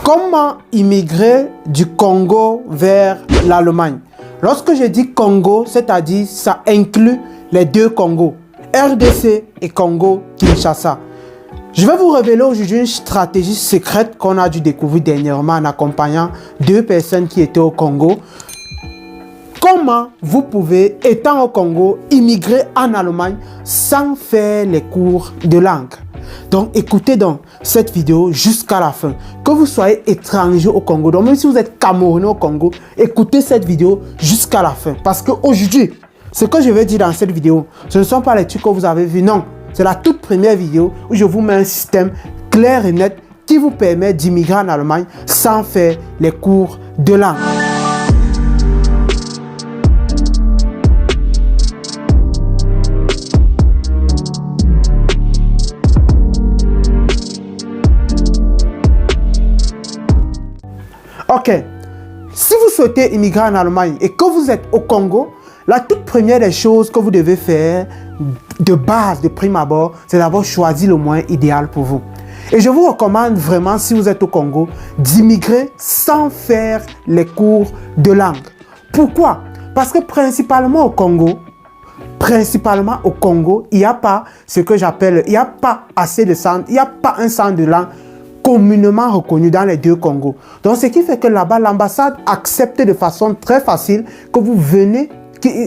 Comment immigrer du Congo vers l'Allemagne? Lorsque je dis Congo, c'est-à-dire ça inclut les deux Congos, RDC et Congo-Kinshasa. Je vais vous révéler aujourd'hui une stratégie secrète qu'on a dû découvrir dernièrement en accompagnant deux personnes qui étaient au Congo. Comment vous pouvez, étant au Congo, immigrer en Allemagne sans faire les cours de langue? Donc, écoutez donc cette vidéo jusqu'à la fin. Que vous soyez étranger au Congo, donc même si vous êtes Camerounais au Congo, écoutez cette vidéo jusqu'à la fin. Parce qu'aujourd'hui, ce que je vais dire dans cette vidéo, ce ne sont pas les trucs que vous avez vus, non. C'est la toute première vidéo où je vous mets un système clair et net qui vous permet d'immigrer en Allemagne sans faire les cours de langue. Ok, si vous souhaitez immigrer en Allemagne et que vous êtes au Congo, la toute première des choses que vous devez faire de base, de prime abord, c'est d'abord choisir le moyen idéal pour vous. Et je vous recommande vraiment, si vous êtes au Congo, d'immigrer sans faire les cours de langue. Pourquoi? Parce que principalement au Congo, il n'y a pas ce que j'appelle, il n'y a pas assez de centres, il n'y a pas un centre de langue communément reconnu dans les deux Congos. Donc, ce qui fait que là-bas, l'ambassade accepte de façon très facile que vous venez,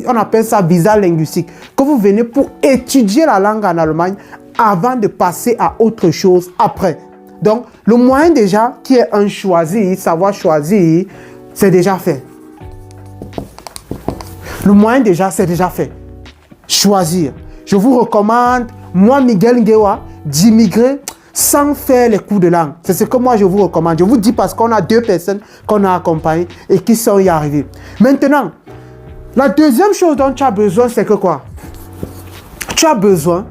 on appelle ça visa linguistique, que vous venez pour étudier la langue en Allemagne avant de passer à autre chose après. Donc, le moyen déjà qui est un choisi, savoir choisir, c'est déjà fait. Le moyen déjà, c'est déjà fait. Choisir. Je vous recommande, moi, Miguel Ngewa, d'immigrer sans faire les cours de langue. C'est ce que moi je vous recommande. Je vous dis parce qu'on a deux personnes qu'on a accompagnées et qui sont y arrivées. Maintenant, la deuxième chose dont tu as besoin, c'est que quoi? Tu as besoin,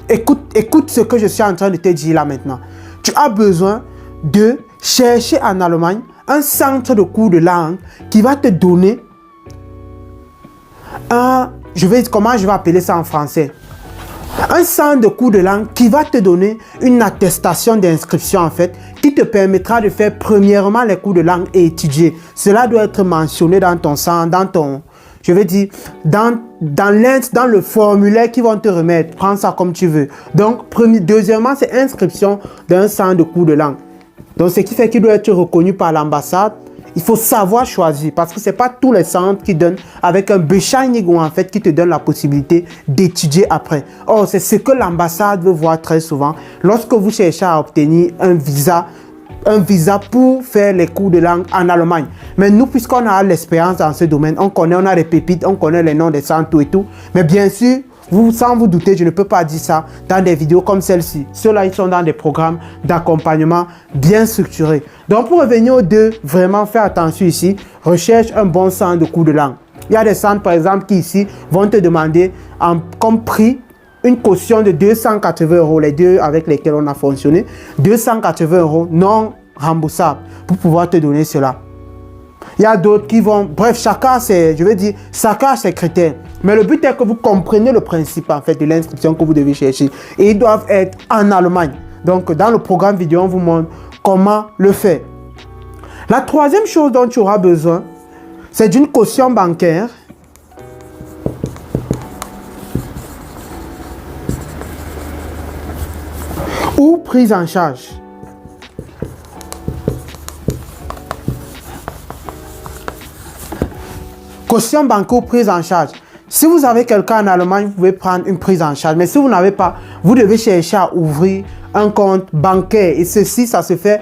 écoute ce que je suis en train de te dire là maintenant. Tu as besoin de chercher en Allemagne un centre de cours de langue qui va te donner comment je vais appeler ça en français? Un centre de cours de langue qui va te donner une attestation d'inscription en fait, qui te permettra de faire premièrement les cours de langue et étudier. Cela doit être mentionné dans ton centre, dans le formulaire qu'ils vont te remettre. Prends ça comme tu veux. Donc, deuxièmement, c'est inscription d'un centre de cours de langue. Donc, ce qui fait qu'il doit être reconnu par l'ambassade. Il faut savoir choisir parce que ce n'est pas tous les centres qui donnent avec un Bescheinigung en fait qui te donne la possibilité d'étudier après. Or, c'est ce que l'ambassade veut voir très souvent lorsque vous cherchez à obtenir un visa pour faire les cours de langue en Allemagne. Mais nous, puisqu'on a l'expérience dans ce domaine, on a les pépites, on connaît les noms des centres et tout. Mais bien sûr, sans vous douter, je ne peux pas dire ça dans des vidéos comme celle-ci. Ceux-là, ils sont dans des programmes d'accompagnement bien structurés. Donc, pour revenir aux deux, vraiment faire attention ici, recherche un bon centre de cours de langue. Il y a des centres, par exemple, qui ici vont te demander comme prix une caution de 280 €, les deux avec lesquels on a fonctionné, 280 € non remboursables pour pouvoir te donner cela. Il y a d'autres qui vont... Bref, chacun a ses critères. Mais le but est que vous compreniez le principe en fait de l'inscription que vous devez chercher. Et ils doivent être en Allemagne. Donc, dans le programme vidéo, on vous montre comment le faire. La troisième chose dont tu auras besoin, c'est d'une caution bancaire. Ou prise en charge. Caution bancaire ou prise en charge. Si vous avez quelqu'un en Allemagne, vous pouvez prendre une prise en charge. Mais si vous n'avez pas, vous devez chercher à ouvrir un compte bancaire. Et ceci, ça se fait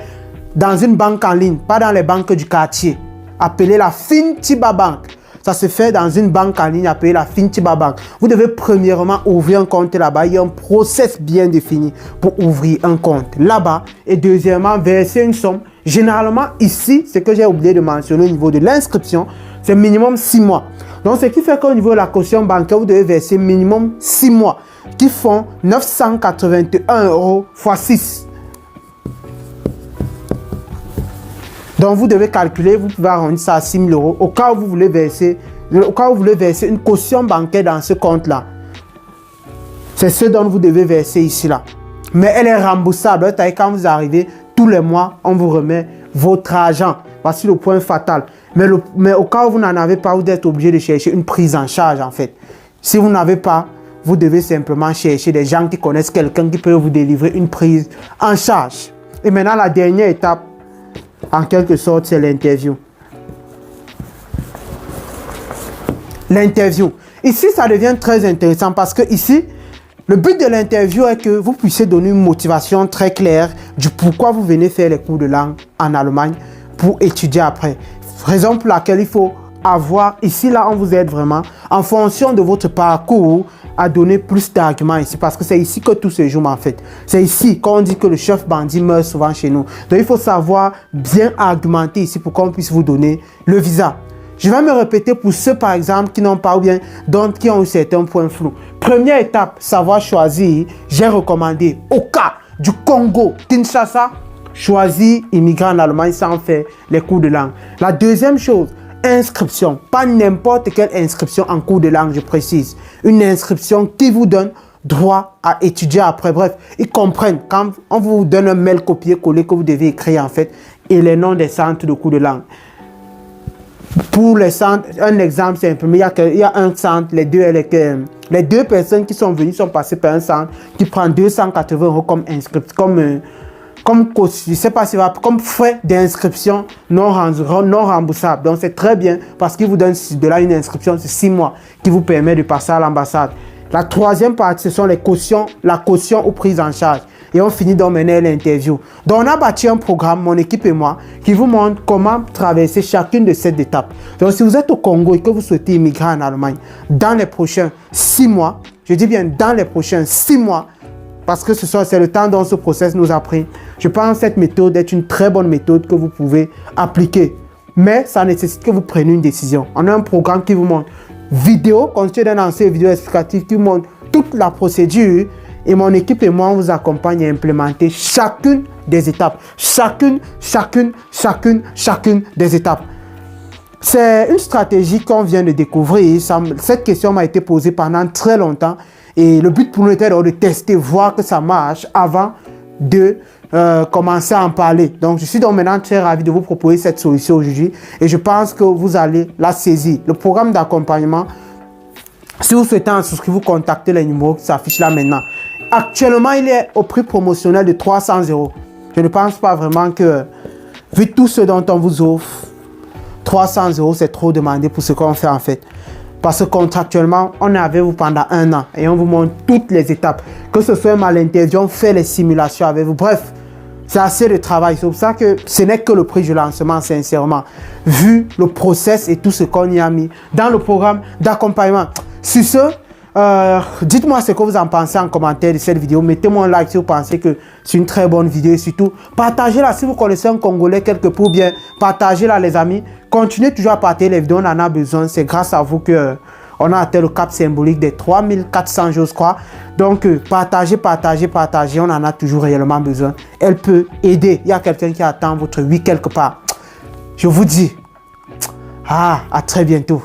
dans une banque en ligne, pas dans les banques du quartier. Appelée la Fintiba Bank. Ça se fait dans une banque en ligne appelée la Fintiba Bank. Vous devez premièrement ouvrir un compte là-bas. Il y a un process bien défini pour ouvrir un compte là-bas. Et deuxièmement, verser une somme. Généralement, ici, ce que j'ai oublié de mentionner au niveau de l'inscription, c'est minimum 6 mois. Donc, ce qui fait qu'au niveau de la caution bancaire, vous devez verser minimum 6 mois, qui font 981 € x 6. Donc, vous devez calculer, vous pouvez arrondir ça à 6 000 € au cas où vous voulez verser une caution bancaire dans ce compte-là. C'est ce dont vous devez verser ici, là. Mais elle est remboursable. C'est-à-dire quand vous arrivez, tous les mois, on vous remet votre argent. Voici le point fatal. Mais au cas où vous n'en avez pas, vous êtes obligé de chercher une prise en charge en fait. Si vous n'avez pas, vous devez simplement chercher des gens qui connaissent quelqu'un qui peut vous délivrer une prise en charge. Et maintenant, la dernière étape, en quelque sorte, c'est l'interview. L'interview. Ici, ça devient très intéressant parce que ici, le but de l'interview est que vous puissiez donner une motivation très claire du pourquoi vous venez faire les cours de langue en Allemagne pour étudier après. Raison pour laquelle il faut avoir, ici, là, on vous aide vraiment en fonction de votre parcours à donner plus d'arguments ici parce que c'est ici que tout se joue en fait. C'est ici qu'on dit que le chef bandit meurt souvent chez nous. Donc, il faut savoir bien argumenter ici pour qu'on puisse vous donner le visa. Je vais me répéter pour ceux, par exemple, qui n'ont pas ou bien d'autres qui ont eu certains points flous. Première étape, savoir choisir. J'ai recommandé au cas du Congo, Kinshasa, choisir immigrant en Allemagne sans faire les cours de langue. La deuxième chose, inscription. Pas n'importe quelle inscription en cours de langue, je précise. Une inscription qui vous donne droit à étudier après. Bref, ils comprennent quand on vous donne un mail copié-collé que vous devez écrire en fait et les noms des centres de cours de langue. Pour les centres, un exemple simplement, il y a un centre, les deux personnes qui sont venues sont passées par un centre qui prend 280 € comme inscription, je sais pas si comme frais d'inscription non remboursables. Donc c'est très bien parce qu'ils vous donnent de là une inscription de 6 mois qui vous permet de passer à l'ambassade. La troisième partie, ce sont les cautions, la caution ou prise en charge. Et on finit donc mener l'interview. Donc on a bâti un programme, mon équipe et moi, qui vous montre comment traverser chacune de ces étapes. Donc si vous êtes au Congo et que vous souhaitez immigrer en Allemagne, dans les prochains 6 mois, je dis bien dans les prochains 6 mois, parce que c'est le temps dont ce process nous a pris, je pense que cette méthode est une très bonne méthode que vous pouvez appliquer. Mais ça nécessite que vous preniez une décision. On a un programme qui vous montre vidéo, constitué d'un ensemble vidéo explicatif qui montre toute la procédure. Et mon équipe et moi, on vous accompagne à implémenter chacune des étapes. Chacune des étapes. C'est une stratégie qu'on vient de découvrir. Cette question m'a été posée pendant très longtemps. Et le but pour nous était de tester, voir que ça marche avant de commencer à en parler. Donc, je suis donc maintenant très ravi de vous proposer cette solution aujourd'hui. Et je pense que vous allez la saisir. Le programme d'accompagnement, si vous souhaitez en souscrire, vous contactez les numéros qui s'affichent là maintenant. Actuellement, il est au prix promotionnel de 300 €. Je ne pense pas vraiment que, vu tout ce dont on vous offre, 300 €, c'est trop demandé pour ce qu'on fait en fait. Parce que contractuellement, on est avec vous pendant 1 an et on vous montre toutes les étapes. Que ce soit à l'interview, on fait les simulations avec vous. Bref, c'est assez de travail. C'est pour ça que ce n'est que le prix du lancement, sincèrement. Vu le process et tout ce qu'on y a mis dans le programme d'accompagnement. Sur ce, dites-moi ce que vous en pensez en commentaire de cette vidéo. Mettez-moi un like si vous pensez que c'est une très bonne vidéo. Et surtout, partagez-la si vous connaissez un Congolais quelque part. Bien, partagez-la les amis. Continuez toujours à partager les vidéos, on en a besoin. C'est grâce à vous que on a atteint le cap symbolique des 3400 jours, je crois. Donc, partagez, on en a toujours réellement besoin. Elle peut aider. Il y a quelqu'un qui attend votre oui quelque part. Je vous dis, à très bientôt.